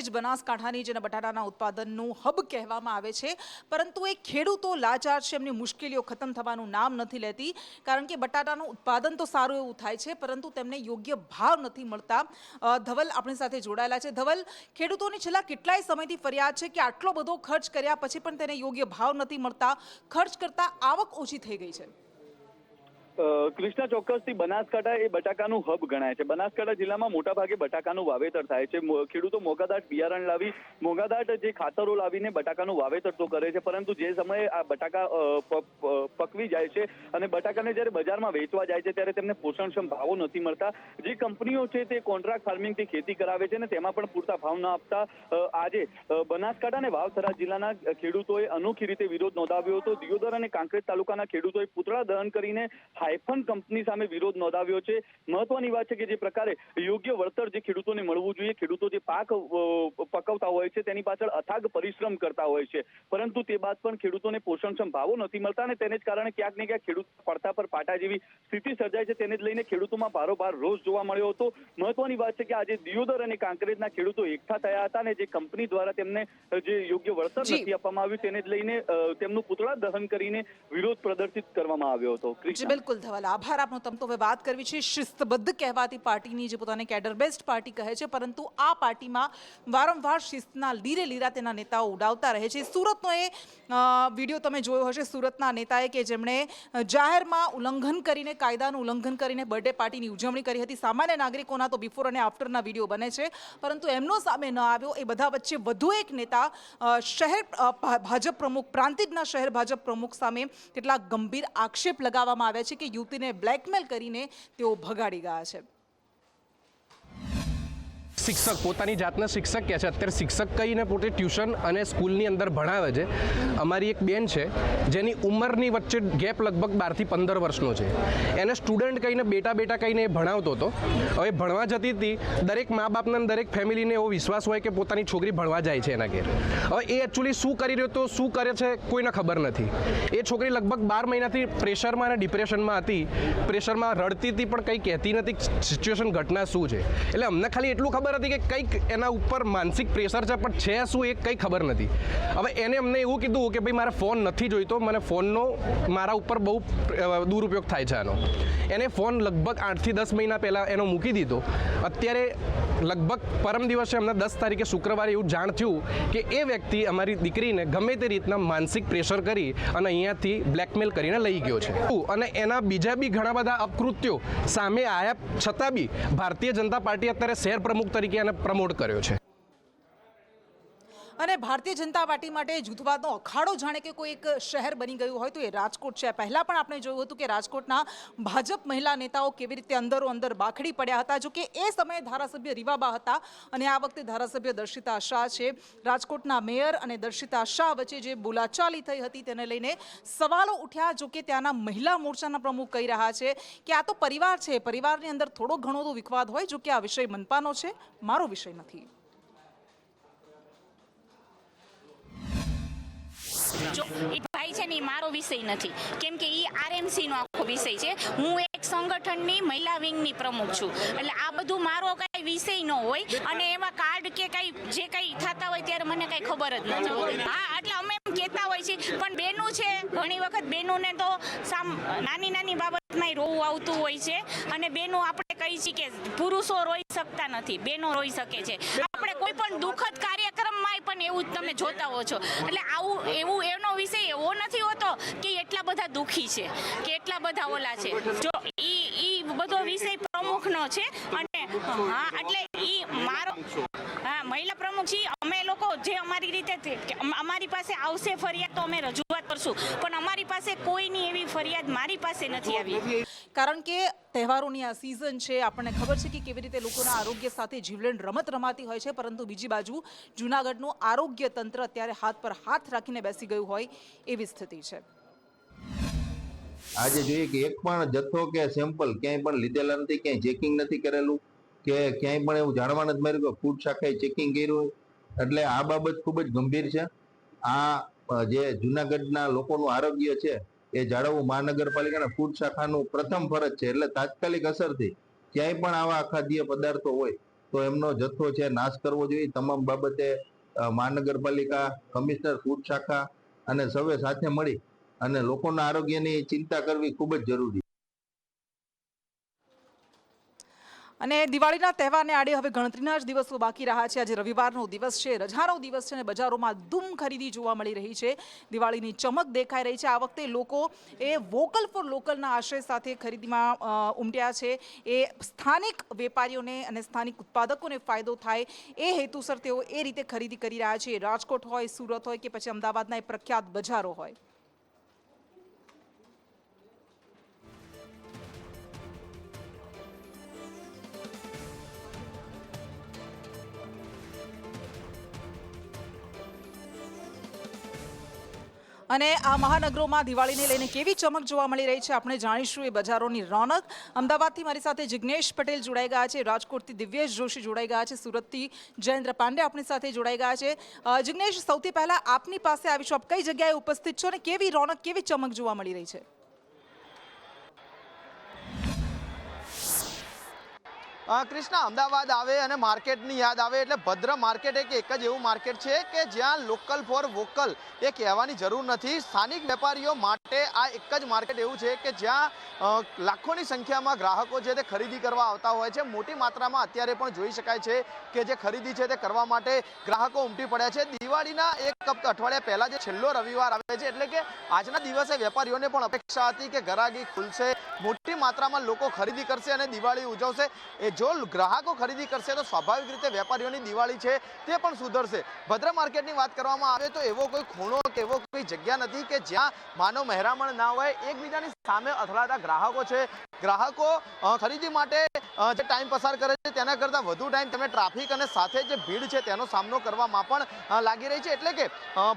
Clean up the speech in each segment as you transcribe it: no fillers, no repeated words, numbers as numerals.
જ બનાસકાંઠાની જેને બટાટાના ઉત્પાદનનું હબ કહેવામાં આવે છે, પરંતુ એ ખેડૂતો લાચાર છે, એમની મુશ્કેલીઓ ખતમ થવાનું નામ નથી લેતી, કારણ કે બટાટાનું ઉત્પાદન તો સારું એવું થાય છે, પરંતુ તેમને યોગ્ય ભાવ નથી મળતા. ધવલ આપણી સાથે જોડાયેલા છે. ધવલ, ખેડૂતોની છેલ્લા કેટલાય સમયથી ફરિયાદ છે કે આટલો બધો ખર્ચ કર્યા પછી પણ તેને યોગ્ય ભાવ નથી મળતા, ખર્ચ કરતા આવક ઓછી થઈ ગઈ છે. કૃષ્ણા, ચોક્કસથી બનાસકાંઠા એ બટાકાનું હબ ગણાય છે. બનાસકાંઠા જિલ્લામાં મોટાભાગે બટાકાનું વાવેતર થાય છે. ખેડૂતો મોંઘાદાટ બિયારણ લાવી, મોંઘાદાટ જે ખાતરો લાવીને બટાકાનું વાવેતર તો કરે છે, પરંતુ જે સમયે આ બટાકા પકવી જાય છે અને બટાકાને જ્યારે બજારમાં વેચવા જાય છે ત્યારે તેમને પોષણક્ષમ ભાવો નથી મળતા. જે કંપનીઓ છે તે કોન્ટ્રાક્ટ ફાર્મિંગથી ખેતી કરાવે છે અને તેમાં પણ પૂરતા ભાવ ન આપતા આજે બનાસકાંઠા અને વાવથરા જિલ્લાના ખેડૂતોએ અનોખી રીતે વિરોધ નોંધાવ્યો હતો. દિયોદર અને કાંકરેજ તાલુકાના ખેડૂતોએ પૂતળા દહન કરીને હાઈફન કંપની સામે વિરોધ નોંધાવ્યો છે. મહત્વની વાત છે કે જે પ્રકારે યોગ્ય વળતર જે ખેડૂતોને મળવું જોઈએ, ખેડૂતો જે પાક પકવતા હોય છે તેની પાછળ અથાગ પરિશ્રમ કરતા હોય છે, પરંતુ તે બાદ પણ ખેડૂતોને પોષણક્ષમ ભાવો નથી મળતા અને તેને જ કારણે ક્યાંક ને ક્યાંક ખેડૂત પડતા પર પાટા જેવી સ્થિતિ સર્જાય છે. તેને જ લઈને ખેડૂતોમાં ભારોભાર રોષ જોવા મળ્યો હતો. મહત્વની વાત છે કે આજે દિયોદર અને કાંકરેજના ખેડૂતો એકઠા થયા હતા અને જે કંપની દ્વારા તેમને જે યોગ્ય વળતર નથી આપવામાં આવ્યું તેને જ લઈને તેમનું પૂતળા દહન કરીને વિરોધ પ્રદર્શિત કરવામાં આવ્યો હતો. બિલકુલ ધવલ, આભાર આપનો. તમ તો હવે વાત કરવી છે શિસ્તબદ્ધ કહેવાતી પાર્ટીની, જે પોતાને કેડર બેસ્ટ પાર્ટી કહે છે, પરંતુ આ પાર્ટીમાં વારંવાર શિસ્તના લીરા તેના નેતાઓ ઉડાવતા રહે છે. સુરતનો એ વિડીયો તમે જોયો હશે, સુરતના નેતાએ કે જેમણે જાહેરમાં ઉલ્લંઘન કરીને, કાયદાનું ઉલ્લંઘન કરીને બર્થડે પાર્ટીની ઉજવણી કરી હતી. સામાન્ય નાગરિકોના તો બિફોર અને આફ્ટરના વિડીયો બને છે, પરંતુ એમનો સામે ન આવ્યો. એ બધા વચ્ચે વધુ એક નેતા શહેર ભાજપ પ્રમુખ, પ્રાંતિજના શહેર ભાજપ પ્રમુખ સામે કેટલાક ગંભીર આક્ષેપ લગાવવામાં આવ્યા છે કે યુવતીને બ્લેકમેલ કરીને તેઓ ભગાડી ગયા છે. શિક્ષક પોતાની જાતને શિક્ષક કહે છે, અત્યારે શિક્ષક કહીને પોતે ટ્યુશન અને સ્કૂલની અંદર ભણાવે છે. અમારી એક બેન છે જેની ઉંમરની વચ્ચે ગેપ લગભગ 12 થી 15 વર્ષનો છે. એને સ્ટુડન્ટ કહીને બેટા કહીને એ ભણાવતો હતો. હવે ભણવા જતી હતી, દરેક મા બાપને દરેક ફેમિલીને એવો વિશ્વાસ હોય કે પોતાની છોકરી ભણવા જાય છે એના ઘેર. હવે એ એકચ્યુઅલી શું કરી રહ્યો હતો, શું કરે છે, કોઈને ખબર નથી. એ છોકરી લગભગ 12 મહિનાથી પ્રેશરમાં અને ડિપ્રેશનમાં હતી, પ્રેશરમાં રડતી હતી પણ કંઈ કહેતી નથી સિચ્યુએશન ઘટના શું છે. એટલે અમને ખાલી એટલું ખબર હતી કે કંઈક એના ઉપર માનસિક પ્રેશર છે, પણ છે શું એ કંઈ ખબર નથી. હવે એને અમને એવું કીધું કે ભાઈ મારે ફોન નથી જોઈતો, મને ફોનનો મારા ઉપર બહુ દુરુપયોગ થાય છે આનો. એને ફોન લગભગ 8 થી 10 મહિના પહેલાં એનો મૂકી દીધો. અત્યારે લગભગ પરમ દિવસે અમને 10 તારીખે શુક્રવારે એવું જાણ થયું કે એ વ્યક્તિ અમારી દીકરીને ગમે તે રીતના માનસિક પ્રેશર કરી અને અહીંયાથી બ્લેકમેલ કરીને લઈ ગયો છે. અને એના બીજા બી ઘણા બધા અપકૃત્યો સામે આવ્યા છતાં બી ભારતીય જનતા પાર્ટી અત્યારે શહેર પ્રમુખ તરીકે એને પ્રમોટ કર્યો છે. અને ભારતીય જનતા પાર્ટી માટે જૂથવાદનો અખાડો જાણે કે કોઈ એક શહેર બની ગયું હોય તો એ રાજકોટ છે. પહેલાં પણ આપણે જોયું હતું કે રાજકોટના ભાજપ મહિલા નેતાઓ કેવી રીતે અંદર બાખડી પડ્યા હતા. જો કે એ સમયે ધારાસભ્ય રીવાબા હતા અને આ વખતે ધારાસભ્ય દર્શિતા શાહ છે. રાજકોટના મેયર અને દર્શિતા શાહ વચ્ચે જે બોલાચાલી થઈ હતી તેને લઈને સવાલો ઉઠ્યા. જો કે ત્યાંના મહિલા મોરચાના પ્રમુખ કહી રહ્યા છે કે આ તો પરિવાર છે, પરિવારની અંદર થોડો ઘણો તો વિવાદ હોય. જો કે આ વિષય મનપાનો છે, મારો વિષય નથી. જો એ ભાઈ છે ને એ મારો વિષય નથી, કેમ કે એ આરએમસી નો આખો વિષય છે. હું એક સંગઠનની મહિલા વિંગની પ્રમુખ છું, એટલે આ બધું મારો કઈ વિષય ન હોય. અને એમાં કાર્ડ કે કઈ જે કઈ થતા હોય ત્યારે મને કઈ ખબર જ નથી હોતી. હા, એટલે અમે એમ કહેતા હોય છે, પણ બેનું છે ઘણી વખત બેનોને તો નાની બાબતમાં રોવું આવતું હોય છે. અને બેનો આપણે કહી છીએ કે પુરુષો રોઈ શકતા નથી, બેનો રોઈ શકે છે. આપણે કોઈ પણ દુઃખદ કાર્યક્રમમાં પણ એવું જ તમે જોતા હો છો. એટલે એવું એનો વિષય એવો નથી હોતો કે એટલા બધા દુઃખી છે કે એટલા બધા ઓલા છે. જો ઈ બધો વિષય પ્રમુખનો છે. અને હા, એટલે ઈ મારો મહિલા પ્રમુખ છીએ. અમે લોકો જે અમારી રીતે અમારી પાસે આવશે ફરિયાદ તો અમે રજૂઆત કરશું, પણ અમારી પાસે કોઈની એવી ફરિયાદ મારી પાસે નથી આવી. કારણ કે તહેવારોની આ સિઝન છે, આપણને ખબર છે કે કેવી રીતે લોકોના આરોગ્ય સાથે જીવલેણ રમત રમાતી હોય છે, પરંતુ બીજી બાજુ જૂનાગઢનું આરોગ્ય તંત્ર અત્યારે હાથ પર હાથ રાખીને બેસી ગયું હોય એવી સ્થિતિ છે. આજે જોઈએ કે એક પણ જથ્થો કે સેમ્પલ ક્યાંય પણ લીધેલા નથી, ક્યાંય ચેકિંગ નથી કરેલું, કે ક્યાંય પણ એવું જાણવા નથી મળ્યું કે ફૂડ શાખાએ ચેકિંગ કર્યું હોય. એટલે આ બાબત ખૂબ જ ગંભીર છે. આ જે જૂનાગઢના લોકોનું આરોગ્ય છે એ જાળવવું મહાનગરપાલિકાના ફૂડ શાખાનું પ્રથમ ફરજ છે. એટલે તાત્કાલિક અસરથી ક્યાંય પણ આવા અખાદ્ય પદાર્થો હોય તો એમનો જથ્થો છે નાશ કરવો જોઈએ. તમામ બાબતે મહાનગરપાલિકા, કમિશનર, ફૂડ શાખા અને સૌએ સાથે મળી અને લોકોના આરોગ્યની ચિંતા કરવી ખૂબ જ જરૂરી છે. અને દિવાળીના તહેવારને આડે હવે ગણતરીના જ દિવસો બાકી રહ્યા છે. આજે રવિવારનો દિવસ છે, રજાનો દિવસ છે અને બજારોમાં ધૂમ ખરીદી જોવા મળી રહી છે. દિવાળીની ચમક દેખાઈ રહી છે. આ વખતે લોકો એ વોકલ ફોર લોકલના આશય સાથે ખરીદીમાં ઉમટ્યા છે. એ સ્થાનિક વેપારીઓને અને સ્થાનિક ઉત્પાદકોને ફાયદો થાય એ હેતુસર તેઓ એ રીતે ખરીદી કરી રહ્યા છે. રાજકોટ હોય, સુરત હોય કે પછી અમદાવાદના એ પ્રખ્યાત બજારો હોય. અને આ મહાનગરોમાં દિવાળીને લઈને કેવી ચમક જોવા મળી રહી છે આપણે જાણીશું એ બજારોની રોનક. અમદાવાદથી મારી સાથે જિગ્નેશ પટેલ જોડાઈ ગયા છે, રાજકોટથી દિવ્યેશ જોશી જોડાઈ ગયા છે, સુરતથી જયેન્દ્ર પાંડે આપણી સાથે જોડાઈ ગયા છે. જિગ્નેશ, સૌથી પહેલા આપની પાસે આવીશું. આપ કઈ જગ્યાએ ઉપસ્થિત છો અને કેવી રોનક, કેવી ચમક જોવા મળી રહી છે? કૃષ્ણા, અમદાવાદ આવે અને માર્કેટની યાદ આવે એટલે ભદ્ર માર્કેટ એક જ એવું માર્કેટ છે કે જ્યાં લોકલ ફોર વોકલ એ કહેવાની જરૂર નથી. સ્થાનિક વેપારીઓ માટે આ એક જ માર્કેટ એવું છે કે જ્યાં લાખોની સંખ્યામાં ગ્રાહકો છે તે ખરીદી કરવા આવતા હોય છે. મોટી માત્રામાં અત્યારે પણ જોઈ શકાય છે કે જે ખરીદી છે તે કરવા માટે ગ્રાહકો ઉમટી પડ્યા છે. દિવાળીના એક અઠવાડિયા પહેલા જે છેલ્લો રવિવાર આવે છે એટલે કે આજના દિવસે વેપારીઓને પણ અપેક્ષા હતી કે ગરાગી ખુલશે, મોટી માત્રામાં લોકો ખરીદી કરશે અને દિવાળી ઉજવશે. જો ગ્રાહકો ખરીદી કરશે તો સ્વાભાવિક રીતે વેપારીઓની દિવાળી છે તે પણ સુધરશે. ભદ્ર માર્કેટની વાત કરવામાં આવે તો એવો કોઈ ખૂણો કે એવો કોઈ જગ્યા નથી કે જ્યાં માનવ મહેરામણ ના હોય. એકબીજાની સામે અથડાતા ગ્રાહકો છે. ગ્રાહકો ખરીદી માટે જે ટાઈમ પસાર કરે છે તેના કરતાં વધુ ટાઈમ તેમને ટ્રાફિક અને સાથે જે ભીડ છે તેનો સામનો કરવામાં પણ લાગી રહી છે. એટલે કે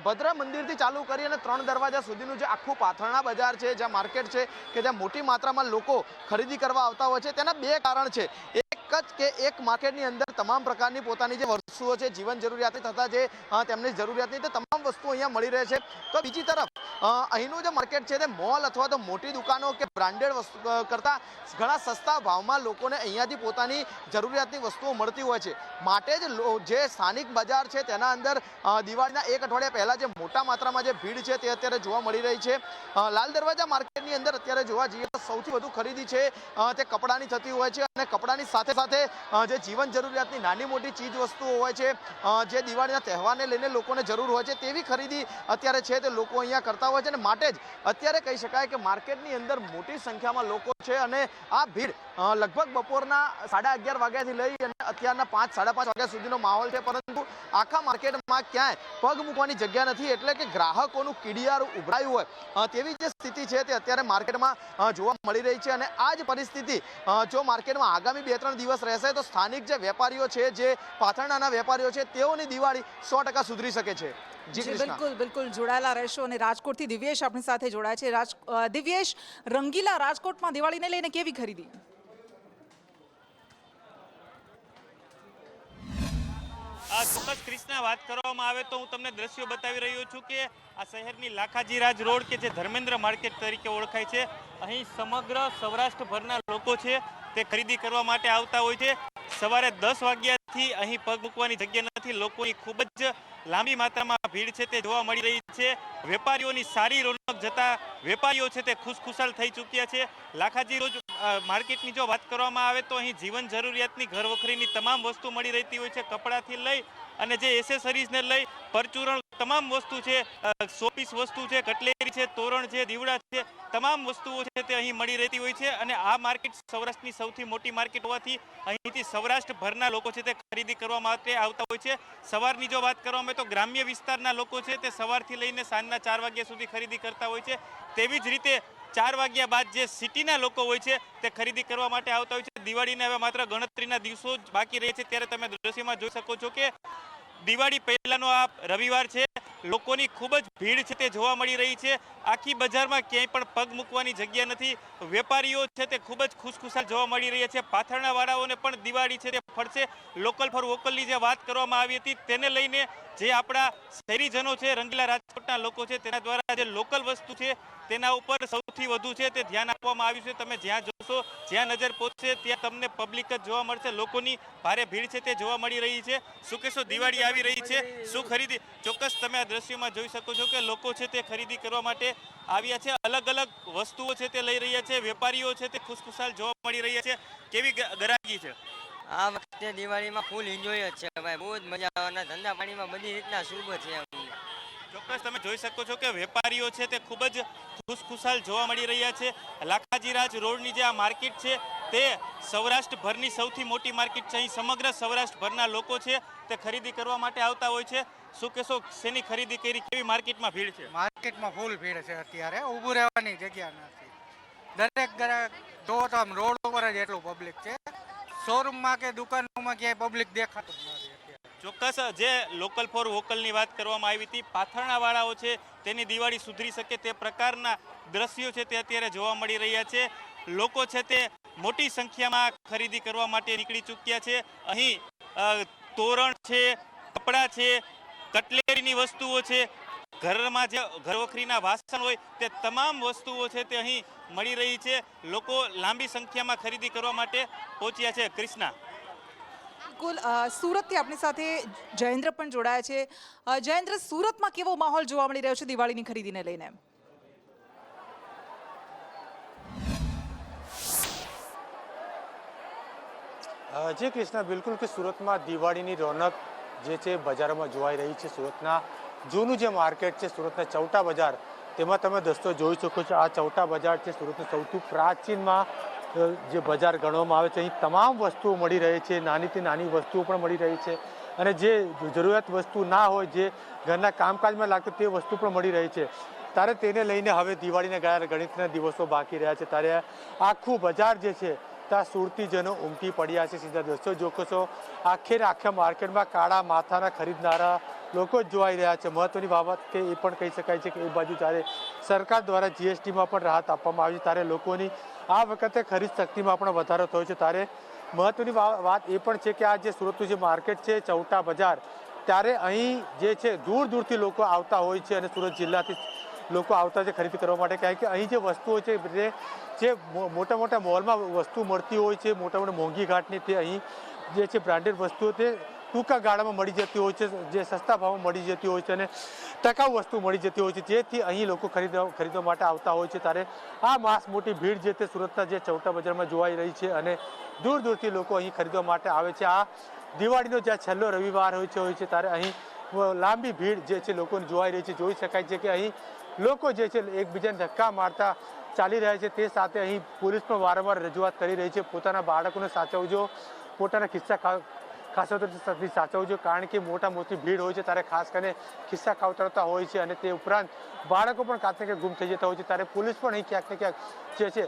ભદ્ર મંદિરથી ચાલુ કરી અને 3 દરવાજા સુધીનું જે આખું પાથરણા બજાર છે, જ્યાં માર્કેટ છે કે જ્યાં મોટી માત્રામાં લોકો ખરીદી કરવા આવતા હોય છે, તેના 2 કારણ છે. કે એક માર્કેટની અંદર તમામ પ્રકારની પોતાની જે વસ્તુઓ છે, જીવન જરૂરિયાતની તથા જે તેમની જરૂરિયાતની તે તમામ વસ્તુઓ અહીંયા મળી રહે છે. તો બીજી તરફ અહીંનું જે માર્કેટ છે તે મોલ અથવા તો મોટી દુકાનો કે બ્રાન્ડેડ વસ્તુ કરતાં ઘણા સસ્તા ભાવમાં લોકોને અહીંયાથી પોતાની જરૂરિયાતની વસ્તુઓ મળતી હોય છે. માટે જ જે સ્થાનિક બજાર છે તેના અંદર દિવાળીના 1 અઠવાડિયા પહેલા જે મોટા માત્રામાં જે ભીડ છે તે અત્યારે જોવા મળી રહી છે. લાલ દરવાજા માર્કેટની અંદર અત્યારે જોવા જઈએ તો સૌથી વધુ ખરીદી છે તે કપડાની થતી હોય છે અને કપડાની સાથે જે જીવન જરૂરિયાતની નાની મોટી ચીજ વસ્તુઓ હોય છે, જે દિવાળીના તહેવારને લઈને લોકોને જરૂર હોય છે, તેવી ખરીદી અત્યારે છે તે લોકો અહીંયા કરતા હોય છે. અને માટે જ અત્યારે કહી શકાય કે માર્કેટની અંદર મોટી સંખ્યામાં લોકો છે અને આ ભીડ લગભગ બપોરના 11:30 વાગ્યાથી લઈ અને અત્યારના 5-5:30 વાગ્યા સુધીનો માહોલ છે. પરંતુ આખા માર્કેટમાં ક્યાંય પગ મૂકવાની જગ્યા નથી. એટલે કે ગ્રાહકોનું કીડિયારું ઉભરાયું હોય તેવી જે સ્થિતિ છે તે અત્યારે માર્કેટમાં જોવા મળી રહી છે. અને આ જ પરિસ્થિતિ જો માર્કેટમાં આગામી 2-3 દિવસ રહેશે તો સ્થાનિક જે વેપારીઓ છે, જે પાથરણાના વેપારીઓ છે, તેઓની દિવાળી 100% સુધરી શકે છે. બિલકુલ બિલકુલ જોડાયેલા રહેશો. અને રાજકોટથી દિવ્યેશ આપણી સાથે જોડાય છે. દિવ્યેશ, રંગીલા રાજકોટમાં દિવાળીને લઈને કેવી ખરીદી? ચોક્કસ કૃષ્ણા, વાત કરવામાં આવે તો હું તમને દ્રશ્યો બતાવી રહ્યો છું કે આ શહેરની લાખાજી રાજ રોડ કે જે ધર્મેન્દ્ર માર્કેટ તરીકે ઓળખાય છે, અહીં સમગ્ર સૌરાષ્ટ્રભરના લોકો છે તે ખરીદી કરવા માટે આવતા હોય છે. સવારે 10 વાગ્યાથી અહીં પગ મૂકવાની જગ્યા નથી. લોકોની ખૂબ જ લાંબી માત્રામાં ભીડ છે તે જોવા મળી રહી છે. વેપારીઓની સારી રોનક જતા વેપારીઓ છે તે ખુશખુશાલ થઈ ચૂક્યા છે. લાખાજી રોજ માર્કેટની જો વાત કરવામાં આવે તો અહીં જીવન જરૂરિયાતની ઘર વખરીની તમામ વસ્તુ મળી રહેતી હોય છે. કપડાથી લઈ અને જે એસેસરીઝને લઈ પરચુરણ તમામ વસ્તુ છે, શોપીસ વસ્તુ છે, કટલેરી છે, તોરણ છે, દીવડા છે, તમામ વસ્તુઓ છે તે અહીં મળી રહેતી હોય છે. અને આ માર્કેટ સૌરાષ્ટ્રની સૌથી મોટી માર્કેટ હોવાથી અહીંથી સૌરાષ્ટ્રભરના લોકો છે તે ખરીદી કરવા માટે આવતા હોય છે. સવારની જો વાત કરવામાં આવે તો ગ્રામ્ય વિસ્તારના લોકો છે તે સવારથી લઈને સાંજના 4 વાગ્યા સુધી ખરીદી કરતા હોય છે. તેવી જ રીતે 4 વાગ્યા બાદ જે સિટીના લોકો હોય છે તે ખરીદી કરવા માટે આવતા હોય છે. દિવાળીને હવે માત્ર ગણતરીના દિવસો જ બાકી રહે છે ત્યારે તમે દ્રશ્યમાં જોઈ શકો છો કે દિવાળી પહેલાનો આ રવિવાર છે. લોકોની ખૂબ જ ભીડ છે તે જોવા મળી રહી છે. આખી બજારમાં ક્યાંય પણ પગ મૂકવાની જગ્યા નથી. વેપારીઓ છે તે ખૂબ જ ખુશખુશાલ જોવા મળી રહ્યા છે. પાથરણાવાળાઓને પણ દિવાળી છે તે ફરશે. લોકલ ફોર વોકલની જે વાત કરવામાં આવી હતી તેને લઈને જે આપણા શહેરીજનો છે, રંગીલા રાજકોટના લોકો છે, તેના દ્વારા જે લોકલ વસ્તુ છે તેના ઉપર સૌથી વધુ છે તે ધ્યાન આપવામાં આવ્યું છે. તમે જ્યાં જોશો, જ્યાં નજર પહોંચશે ત્યાં તમને પબ્લિક જ જોવા મળશે. લોકોની ભારે ભીડ છે તે જોવા મળી રહી છે. શું કહેશો, દિવાળી આવી રહી છે, શું ખરીદી? ચોક્કસ તમે આ દ્રશ્યોમાં જોઈ શકો છો કે લોકો છે તે ખરીદી કરવા માટે આવ્યા છે. અલગ અલગ વસ્તુઓ છે તે લઈ રહ્યા છે. વેપારીઓ છે તે ખુશખુશાલ જોવા મળી રહ્યા છે. કેવી ગરાગી છે? આ વખતે દિવાળીમાં ફૂલ એન્જોય જ છે ભાઈ, બહુ જ મજા આવવાના. ધંધા પાણીમાં બધી રીતના શુભ છે. ચોક્કસ તમે જોઈ શકો છો કે વેપારીઓ છે તે ખૂબ જ ખુશખુશાલ જોવા મળી રહ્યા છે. લાખાજીરાજ રોડની જે આ માર્કેટ છે તે સૌરાષ્ટ્રભરની સૌથી મોટી માર્કેટ છે. અહીં સમગ્ર સૌરાષ્ટ્રભરના લોકો છે તે ખરીદી કરવા માટે આવતા હોય છે. શું કહેશો, શેની ખરીદી કરી? કેવી માર્કેટમાં ભીડ છે? માર્કેટમાં ફૂલ ભીડ છે અત્યારે, ઊભું રહેવાની જગ્યા નથી. દરેક જો તો આમ રોડ ઉપર જ એટલું પબ્લિક છે. શોરૂમમાં કે દુકાનોમાં ક્યાંય પબ્લિક દેખાતું જ નથી. ચોક્કસ જે લોકલ ફોર વોકલની વાત કરવામાં આવી હતી, પાથરણાવાળાઓ છે તેની દિવાળી સુધરી શકે તે પ્રકારના દ્રશ્યો છે તે અત્યારે જોવા મળી રહ્યા છે. લોકો છે તે મોટી સંખ્યામાં ખરીદી કરવા માટે નીકળી ચૂક્યા છે. અહીં તોરણ છે, કપડાં છે, કટલેરીની વસ્તુઓ છે, ઘરમાં જે ઘરવખરીના વાસણ હોય તે તમામ વસ્તુઓ છે તે અહીં મળી રહી છે. લોકો લાંબી સંખ્યામાં ખરીદી કરવા માટે પહોંચ્યા છે. કૃષ્ણા, બિલકુલ. સુરતથી આપણી સાથે જયેન્દ્ર પણ જોડાયા છે. જયેન્દ્ર, સુરતમાં કેવો માહોલ જોવા મળી રહ્યો છે દિવાળીની ખરીદીને લઈને? જે કૃષ્ણા, બિલકુલ કે સુરતમાં દિવાળીની રોનક જે છે બજારોમાં જોવાઈ રહી છે. સુરતના જૂનું જે માર્કેટ છે, સુરતના ચૌટા બજાર, તેમાં તમે દોસ્તો જોઈ શકો છો. આ ચૌટા બજાર છે સુરતનું સૌથી પ્રાચીનમાં જે બજાર ગણવામાં આવે છે. અહીં તમામ વસ્તુઓ મળી રહી છે, નાનીથી નાની વસ્તુઓ પણ મળી રહી છે. અને જે જરૂરિયાત વસ્તુ ના હોય, જે ઘરના કામકાજમાં લાગતી તે વસ્તુ પણ મળી રહી છે. ત્યારે તેને લઈને હવે દિવાળીના ગણિતના દિવસો બાકી રહ્યા છે. ત્યારે આખું બજાર જે છે ત્યાં સુરતીજનો ઉમટી પડ્યા છે. સીધા દોસ્તો જોશો, આખા માર્કેટમાં કાળા માથાના ખરીદનારા લોકો જ જોવાઈ રહ્યા છે. મહત્વની બાબત કે એ પણ કહી શકાય છે કે એ બાજુ જ્યારે સરકાર દ્વારા જીએસટીમાં પણ રાહત આપવામાં આવી છે, ત્યારે લોકોની આ વખતે ખરીદ શક્તિમાં પણ વધારો થયો છે. ત્યારે મહત્વની વાત એ પણ છે કે આ જે સુરતનું જે માર્કેટ છે ચૌટા બજાર, ત્યારે અહીં જે છે દૂર દૂરથી લોકો આવતા હોય છે અને સુરત જિલ્લાથી લોકો આવતા છે ખરીદી કરવા માટે. કારણ કે અહીં જે વસ્તુઓ છે જે મોટા મોટા મોલમાં વસ્તુ મળતી હોય છે, મોટા મોટા મોંઘી ઘાટની, તે અહીં જે છે બ્રાન્ડેડ વસ્તુઓ તે ટૂંકા ગાળામાં મળી જતી હોય છે, જે સસ્તા ભાવમાં મળી જતી હોય છે અને ટકાઉ વસ્તુ મળી જતી હોય છે, જેથી અહીં લોકો ખરીદવા માટે આવતા હોય છે. ત્યારે આ માસ મોટી ભીડ જે તે સુરતના જે ચૌટા બજારમાં જોવાઈ રહી છે અને દૂર દૂરથી લોકો અહીં ખરીદવા માટે આવે છે. આ દિવાળીનો જ્યાં છેલ્લો રવિવાર હોય છે ત્યારે અહીં લાંબી ભીડ જે છે લોકોને જોવાઈ રહી છે. જોઈ શકાય છે કે અહીં લોકો જે છે એકબીજાને ધક્કા મારતા ચાલી રહ્યા છે. તે સાથે અહીં પોલીસ પણ વારંવાર રજૂઆત કરી રહી છે, પોતાના બાળકોને સાચવજો, પોતાના ખિસ્સા ખાસોથી સાચવજો. કારણ કે મોટી ભીડ હોય છે ત્યારે ખાસ કરીને ખિસ્સા ખાવતરતા હોય છે અને તે ઉપરાંત બાળકો પણ ક્યાંક ને ક્યાંક ગુમ થઈ જતા હોય છે. ત્યારે પોલીસ પણ અહીં ક્યાંક ને ક્યાંક જે છે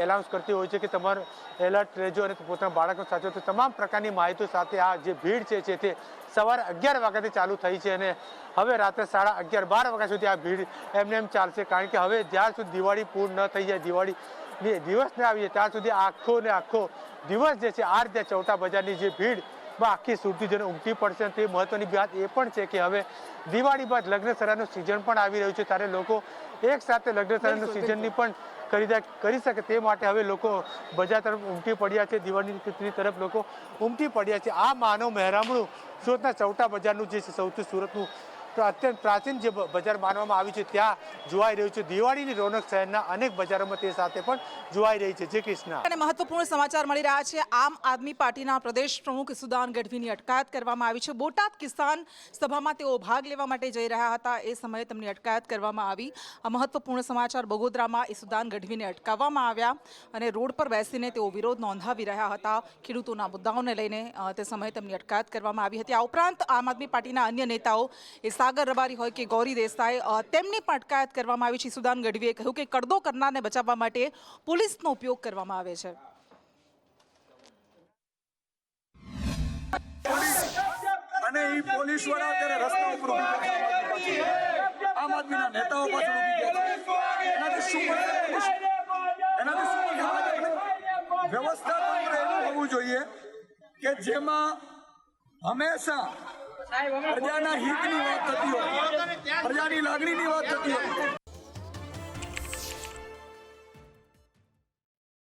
એનાઉન્સ કરતી હોય છે કે તમારે એલર્ટ રહેજો અને પોતાના બાળકો સાચવજો. તમામ પ્રકારની માહિતી સાથે આ જે ભીડ છે તે સવારે 11 વાગ્યાથી ચાલુ થઈ છે અને હવે રાત્રે 11:30-12 વાગ્યા સુધી આ ભીડ એમ ચાલશે. કારણ કે હવે જ્યાં સુધી દિવાળી પૂર્ણ ન થઈ જાય, દિવાળી દિવસ ને આવીએ ત્યાં સુધી આખો ને આખો દિવસ જે છે આ રીતે ચૌટા બજારની જે ભીડ આખી સુરતીજનો ઉમટી પડશે. તે મહત્વની વાત એ પણ છે કે હવે દિવાળી બાદ લગ્નસરાનું સિઝન પણ આવી રહ્યું છે. ત્યારે લોકો એક સાથે લગ્નસરાનું સિઝનની પણ ખરીદારી કરી શકે તે માટે હવે લોકો બજાર તરફ ઉમટી પડ્યા છે, દિવાળીની તરફ લોકો ઉમટી પડ્યા છે. આ માનવ મહેરામણું સુરતના ચૌટા બજારનું જે છે સૌથી સુરતનું અત્યંત પ્રાચીન જે બજાર માનવામાં આવ્યું છે ત્યાં જોવાઈ રહ્યું છે. દિવાળીની રોનક શહેરના અનેક બજારોમાં તે સાથે પણ જોવાઈ રહી છે. જે કૃષ્ણા, અને મહત્વપૂર્ણ સમાચાર મળી રહ્યા છે. આમ આદમી પાર્ટીના પ્રદેશ પ્રમુખ ઈસુદાન ગઢવીની અટકાયત કરવામાં આવી છે. બોટાદ કિસાન સભામાં તેઓ ભાગ લેવા માટે જઈ રહ્યા હતા, એ સમયે તેમની અટકાયત કરવામાં આવી. આ મહત્વપૂર્ણ સમાચાર. બગોદરામાં ઈસુદાન ગઢવીને અટકાવવામાં આવ્યા અને રોડ પર બેસીને તેઓ વિરોધ નોંધાવી રહ્યા હતા ખેડૂતોના મુદ્દાઓને લઈને. તે સમયે તેમની અટકાયત કરવામાં આવી હતી. આ ઉપરાંત આમ આદમી પાર્ટીના અન્ય નેતાઓ સાગર રબારી હોય કે ગૌરી દેસાઈ, તેમની પણ અટકાયત કરવામાં આવી છે. ઈસુદાન ગઢવીએ કહ્યું કે કડદો કરનારને બચાવવા માટે પોલીસનો ઉપયોગ કરવામાં આવે છે. અને એ પોલીસ વાળા અત્યારે રસ્તા ઉપર આમ આદમીના નેતાઓ પાછળ એનાથી શું વ્યવસ્થા તંત્ર એવું હોવું જોઈએ કે જેમાં હંમેશા પ્રજાના હિતની વાત થતી હોય, પ્રજાની લાગણીની વાત થતી હોય,